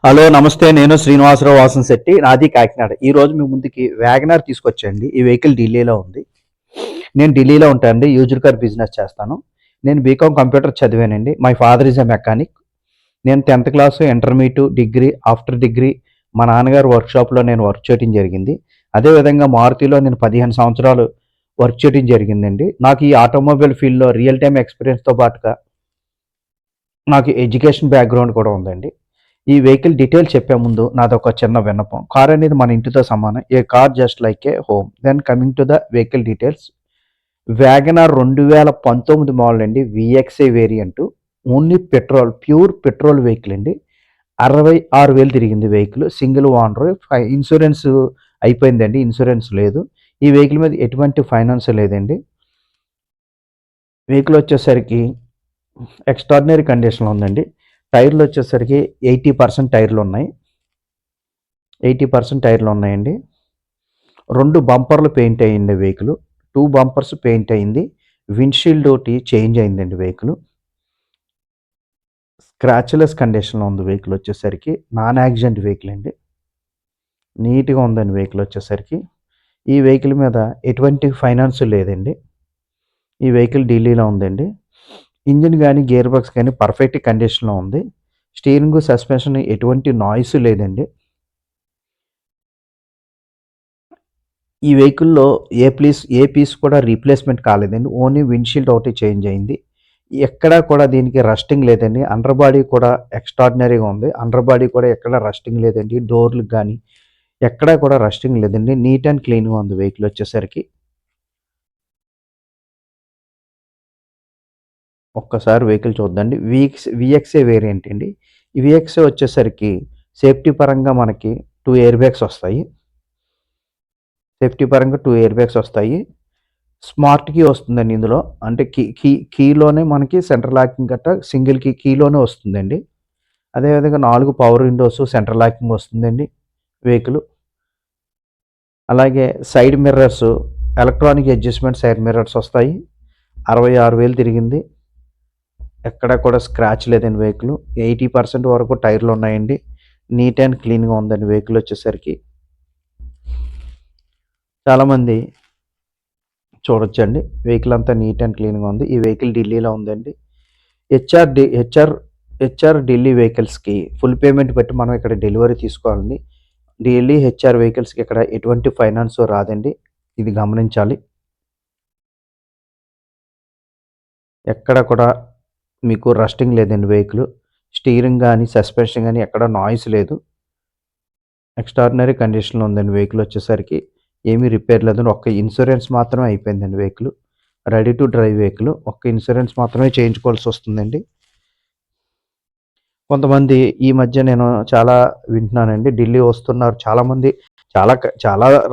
Hello నమస్తే. నేను శ్రీనివాసరావు వాసంశెట్టి, నాది కాకినాడ. ఈరోజు మీ ముందుకి వ్యాగనార్ తీసుకొచ్చండి. ఈ వెహికల్ ఢిల్లీలో ఉంది. నేను ఢిల్లీలో ఉంటానండి. యూజ్డ్ కార్ బిజినెస్ చేస్తాను. నేను బీకామ్ కంప్యూటర్ చదివానండి. My father is a mechanic. నేను 10th class, intermediate, degree, after degree మా నాన్నగారు వర్క్షాప్లో నేను వర్క్ చేయడం జరిగింది. అదేవిధంగా మారుతిలో నేను 15 సంవత్సరాలు వర్క్ చేయడం జరిగిందండి. నాకు ఈ ఆటోమొబైల్ ఫీల్డ్లో రియల్ టైమ్ ఎక్స్పీరియన్స్తో పాటుగా నాకు ఎడ్యుకేషన్ బ్యాక్గ్రౌండ్ కూడా ఉందండి. ఈ వెహికల్ డీటెయిల్స్ చెప్పే ముందు నాదొక చిన్న విన్నపం. కార్ అనేది మన ఇంటితో సమానం. A car just like a home. Then coming to the vehicle details. WagonR 2019 model అండి. VXI variant. Only petrol, pure petrol vehicle అండి. 66,000 తిరిగింది వెహికల్. Single owner. ఇన్సూరెన్స్ అయిపోయిందండి. ఇన్సూరెన్స్ లేదు. ఈ వెహికల్ మీద ఎటువంటి ఫైనాన్స్ లేదండి. వెహికల్ వచ్చేసరికి ఎక్స్ట్రాడినరీ కండిషన్లో ఉందండి. టైర్లు వచ్చేసరికి 80% టైర్లు ఉన్నాయి. 80% టైర్లు ఉన్నాయండి. 2 బంపర్లు పెయింట్ అయ్యింది వెహికల్. 2 బంపర్స్ పెయింట్ అయింది. విండ్షీల్డ్ ఒకటి చేంజ్ అయిందండి వెహికల్. స్క్రాచ్లెస్ కండిషన్లో ఉంది వెహికల్ వచ్చేసరికి. నాన్ యాక్సిడెంట్ వెహికల్ అండి. నీట్గా ఉందండి వెహికల్ వచ్చేసరికి. ఈ వెహికల్ మీద ఎటువంటి ఫైనాన్స్ లేదండి. ఈ వెహికల్ ఢిల్లీలో ఉందండి. ఇంజిన్ కానీ గేర్ బాక్స్ కానీ పర్ఫెక్ట్ కండిషన్లో ఉంది. స్టీరింగ్, సస్పెన్షన్ ఎటువంటి నాయిస్ లేదండి. ఈ వెహికల్‌లో ఏ పీస్ కూడా రీప్లేస్‌మెంట్ కాలేదండి. ఓన్లీ విండ్‌షీల్డ్ ఒకటి చేంజ్ అయింది. ఎక్కడా కూడా దీనికి రస్టింగ్ లేదండి. అండర్ బాడీ కూడా ఎక్స్ట్రార్డినరీగా ఉంది. అండర్ బాడీ కూడా ఎక్కడ రస్టింగ్ లేదండి. డోర్‌లకు గానీ ఎక్కడా కూడా రస్టింగ్ లేదండి. నీట్ అండ్ క్లీన్‌గా ఉంది వెహికల్ వచ్చేసరికి. ఒక్కసారి వెహికల్ చూద్దండి. వీఎక్స్ఐ వేరియంట్ అండి. ఈ వీఎక్స్ఐ వచ్చేసరికి సేఫ్టీ పరంగా మనకి 2 ఎయిర్ బ్యాగ్స్ వస్తాయి. సేఫ్టీ పరంగా 2 ఎయిర్ బ్యాగ్స్ వస్తాయి. స్మార్ట్ కీ వస్తుందండి ఇందులో. అంటే కీలోనే మనకి సెంట్రల్ లాకింగ్ గట్టా సింగిల్ కీలోనే వస్తుందండి. అదేవిధంగా 4 పవర్ విండోస్, సెంట్రల్ లాకింగ్ వస్తుందండి వెహికల్. అలాగే side mirrors, electronic adjustment side mirrors వస్తాయి. 66,000 తిరిగింది. ఎక్కడ కూడా స్క్రాచ్ లేదండి వెహికల్. 80% వరకు టైర్లు ఉన్నాయండి. నీట్ అండ్ క్లీన్‌గా ఉందండి వెహికల్ వచ్చేసరికి. చాలామంది చూడొచ్చండి. వెహికల్ అంతా నీట్ అండ్ క్లీన్‌గా ఉంది. ఈ వెహికల్ ఢిల్లీలో ఉందండి. HR D HR HR Delhi వెహికల్స్‌కి ఫుల్ పేమెంట్ పెట్టి మనం ఇక్కడ డెలివరీ తీసుకోవాలండి. ఢిల్లీ హెచ్ఆర్ వెహికల్స్‌కి ఇక్కడ ఎటువంటి ఫైనాన్స్ రాదండి. ఇది గమనించాలి. ఎక్కడ కూడా మీకు రస్టింగ్ లేదండి వెహికల్. స్టీరింగ్ గానీ, సస్పెన్షన్ గానీ ఎక్కడ నాయిస్ లేదు. ఎక్స్ట్రార్డినరీ కండిషన్‌లో ఉందండి వెహికల్ వచ్చేసరికి. ఏమీ రిపేర్ లేదండి. ఒక్క ఇన్సూరెన్స్ మాత్రమే అయిపోయిందండి vehicle. Ready to drive vehicle. ఒక్క ఇన్సూరెన్స్ మాత్రమే చేయించుకోవాల్సొస్తుందండి. కొంతమంది ఈ మధ్య నేను చాలా వింటున్నానండి. ఢిల్లీ వస్తున్నారు. చాలామంది చాలా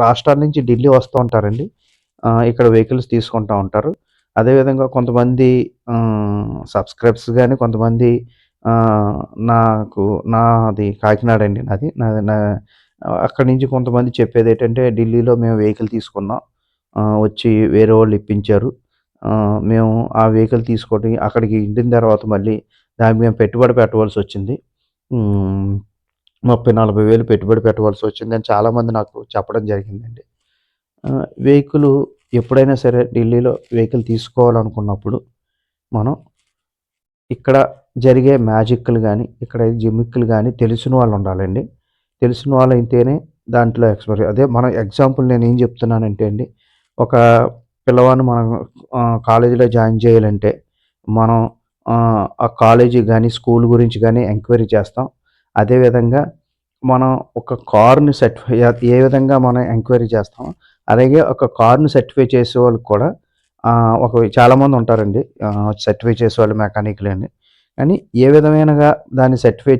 రాష్ట్రాల నుంచి ఢిల్లీ వస్తూ ఉంటారండి. ఇక్కడ వెహికల్స్ తీసుకుంటా ఉంటారు. అదేవిధంగా కొంతమంది సబ్‌స్క్రైబర్స్ గాని, కొంతమంది నాకు నాది కాకినాడ అండి నాది. నాది నా అక్కడి నుంచి కొంతమంది చెప్పేదేంటంటే, ఢిల్లీలో మేము వెహికల్ తీసుకున్నాం. వచ్చి వేరే వాళ్ళు ఇప్పించారు. మేము ఆ వెహికల్ తీసుకొని అక్కడికి వెళ్ళిన తర్వాత మళ్ళీ దానికి మేము పెట్టుబడి పెట్టవలసొచ్చింది. హ్మ్. 30, 40,000 పెట్టుబడి పెట్టవలసొచ్చిందని చాలామంది నాకు చెప్పడం జరిగిందండి. వెహికలు ఎప్పుడైనా సరే ఢిల్లీలో వెహికల్ తీసుకోవాలనుకున్నప్పుడు మనం ఇక్కడ జరిగే మ్యాజిక్‌లు గానీ, ఇక్కడ జిమ్మిక్కులు గానీ తెలిసిన వాళ్ళుండాలండి. తెలిసిన వాళ్ళైతేనే దాంట్లో అదే మనం ఎగ్జాంపుల్ నేనేం చెప్తున్నానంటే అండి, ఒక పిల్లవాడిని మనం కాలేజీలో జాయిన్ చేయాలంటే, మనం ఆ కాలేజీ గానీ, స్కూల్ గురించి గానీ ఎంక్వైరీ చేస్తాం. అదేవిధంగా మనం ఒక కార్‌ని ఏ విధంగా మనం ఎంక్వైరీ చేస్తామో, అలాగే ఒక కార్‌ని సర్టిఫై చేసేవాళ్ళకి కూడా చాలామంది ఉంటారండి. సర్టిఫై చేసేవాళ్ళు మెకానిక్‌లని. కానీ ఏ విధమైనగా దాన్ని సర్టిఫై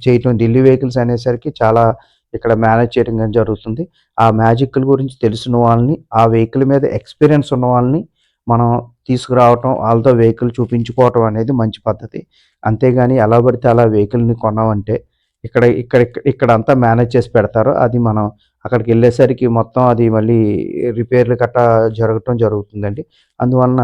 చేయటం ఢిల్లీ వెహికల్స్ అనేసరికి చాలా ఇక్కడ మేనేజ్ చేయడం గాని జరుగుతుంది. ఆ మ్యాజిక్‌ల గురించి తెలిసిన వాళ్ళని, ఆ వెహికల్ మీద ఎక్స్‌పీరియన్స్ ఉన్న వాళ్ళని మనం తీసుకురావటం, వాళ్ళతో వెహికల్ చూపించుకోవటం అనేది మంచి పద్ధతి. అంతేగాని ఎలా పడితే అలా వెహికల్‌ని కొన్నామంటే ఇక్కడ ఇక్కడ ఇక్కడంతా మేనేజ్ చేసి పెడతారు. అది మనం అక్కడికెళ్ళేసరికి మొత్తం అది మళ్ళీ రిపేర్‌లు గట్టా జరగటం జరుగుతుందండి. అందువలన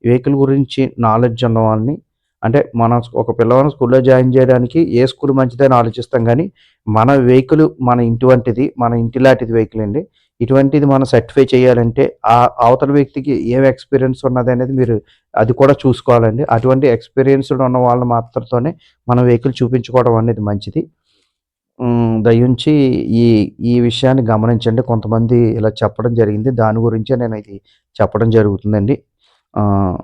వెహికల్ గురించి నాలెడ్జ్ ఉన్న వాళ్ళని, అంటే మనం ఒక పిల్లవాడిని స్కూల్‌లో జాయిన్ చేయడానికి ఏ స్కూల్ మంచిదని ఆలోచిస్తాం గానీ, మన వెహికల్ మన ఇంటివంటిది, మన ఇంటిలాంటిది వెహికల్ అండి. ఇటువంటిది మనం సర్టిఫై చేయాలంటే, అవతల వ్యక్తికి ఏం ఎక్స్‌పీరియన్స్ ఉన్నదనేది మీరు అది కూడా చూసుకోవాలండి. అటువంటి ఎక్స్‌పీరియన్స్‌డ్ ఉన్న వాళ్ళ మాత్రతోనే మన వెహికల్ చూపించుకోవడం అనేది మంచిది. దయుంచి ఈ ఈ విషయాన్ని గమనించండి. కొంతమంది ఇలా చెప్పడం జరిగింది. దాని గురించే నేను ఇది చెప్పడం జరుగుతుందండి. ఆహ్,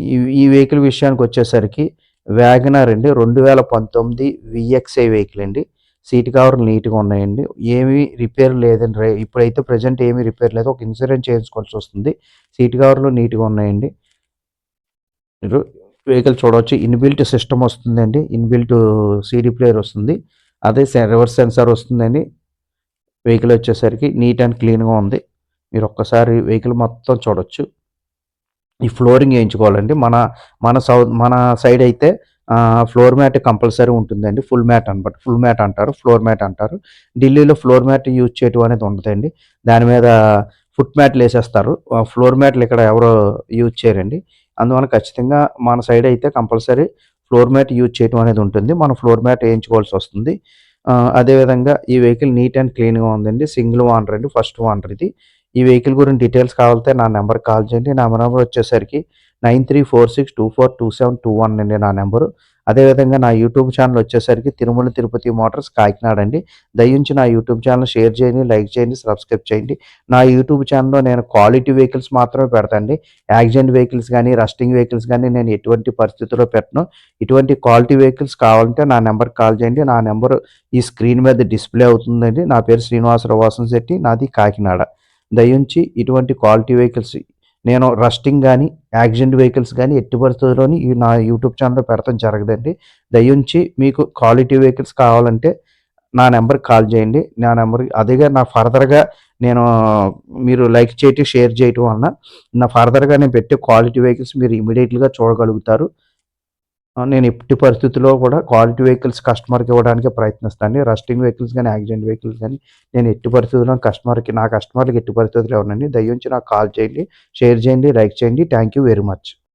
ఈ ఈ వెహికల్ విషయానికొచ్చేసరికి వ్యాగనార్ అండి. 2019 వీఎక్స్ఐ వెహికల్ అండి. సీట్ కవర్లు నీట్‌గా ఉన్నాయండి. ఏమీ రిపేర్ లేదండి. ఇప్పుడైతే ప్రెజెంట్ ఏమీ రిపేర్ లేదు. ఒక ఇన్సూరెన్స్ చేయించుకోవాల్సొస్తుంది. సీట్ కవర్లు నీట్‌గా ఉన్నాయండి. మీరు వెహికల్ చూడవచ్చు. ఇన్‌బిల్ట్ సిస్టమ్ వస్తుందండి. ఇన్‌బిల్ట్ సీడీ ప్లేయర్ వస్తుంది. అదే రివర్స్ సెన్సార్ వస్తుందండి. వెహికల్ వచ్చేసరికి నీట్ అండ్ క్లీన్‌గా ఉంది. మీరు ఒక్కసారి వెహికల్ మొత్తం చూడొచ్చు. ఈ ఫ్లోరింగ్ ఏయించుకోవాలండి. మన సైడ్ అయితే ఫ్లోర్ మ్యాట్ కంపల్సరీ ఉంటుందండి. ఫుల్ మ్యాట్ అనమాట. ఫుల్ మ్యాట్ అంటారు. ఫ్లోర్ మ్యాట్ అంటారు. ఢిల్లీలో ఫ్లోర్ మ్యాట్ యూజ్ చేయటం అనేది ఉండదండి. దాని మీద ఫుట్ మ్యాట్‌లేసేస్తారు. ఫ్లోర్ మ్యాట్‌లు ఇక్కడ ఎవరు యూజ్ చేయరండి. అందువల్ల ఖచ్చితంగా మన సైడ్ అయితే కంపల్సరీ ఫ్లోర్ మ్యాట్ యూజ్ చేయటం అనేది ఉంటుంది. మనం ఫ్లోర్ మ్యాట్ ఏయించుకోవాల్సొస్తుంది. అదేవిధంగా ఈ వెహికల్ నీట్ అండ్ క్లీన్‌గా ఉందండి. సింగిల్ ఓనర్ అండి. ఫస్ట్ ఓనర్ ఇది. ఈ వెహికల్ గురించి డీటెయిల్స్ కావాలంటే నా నంబర్‌కి కాల్ చేయండి. నా నంబర్ వచ్చేసరికి 9346242721 అండి నా నంబరు. అదేవిధంగా నా యూట్యూబ్ ఛానల్ వచ్చేసరికి తిరుమల తిరుపతి మోటార్స్ కాకినాడ అండి. దయించి నా యూట్యూబ్ ఛానల్ షేర్ చేయండి, లైక్ చేయండి, సబ్స్క్రైబ్ చేయండి. నా యూట్యూబ్ ఛానల్‌లో నేను క్వాలిటీ వెహికల్స్ మాత్రమే పెడతాండి. యాక్సిడెంట్ వెహికల్స్ గానీ, రస్టింగ్ వెహికల్స్ గానీ నేను ఎటువంటి పరిస్థితుల్లో పెట్టను. ఇటువంటి క్వాలిటీ వెహికల్స్ కావాలంటే నా నంబర్‌కి కాల్ చేయండి. నా నంబరు ఈ స్క్రీన్ మీద డిస్‌ప్లే అవుతుందండి. నా పేరు శ్రీనివాసరావు వాసంశెట్టి. నాది కాకినాడ. దయించి ఇటువంటి క్వాలిటీ వెహికల్స్ నేను రస్టింగ్ గానీ, యాక్సిడెంట్ వెహికల్స్ గానీ ఎట్టి పరిస్థితుల్లోని నా యూట్యూబ్ ఛానల్‌లో పెడతం జరగదండి. దయించి మీకు క్వాలిటీ వెహికల్స్ కావాలంటే నా నంబర్‌కి కాల్ చేయండి. నా నంబర్‌కి అదేగా నా ఫర్దర్‌గా నేను మీరు లైక్ చేయటం, షేర్ చేయటం వలన ఫర్దర్‌గా నేను పెట్టే క్వాలిటీ వెహికల్స్ మీరు ఇమ్మీడియేట్‌గా చూడగలుగుతారు. నేను ఎట్టి పరిస్థితుల్లో కూడా క్వాలిటీ వెహికల్స్ కస్టమర్‌కి ఇవ్వడానికే ప్రయత్నిస్తానండి. రస్టింగ్ వెహికల్స్ గానీ, యాక్సిడెంట్ వెహికల్స్ గానీ నేను ఎట్టి పరిస్థితుల్లో నా కస్టమర్‌లకి ఎట్టి పరిస్థితుల్లో ఇవ్వనండి. దయించి నాకు కాల్ చేయండి, షేర్ చేయండి, లైక్ చేయండి. Thank you very much.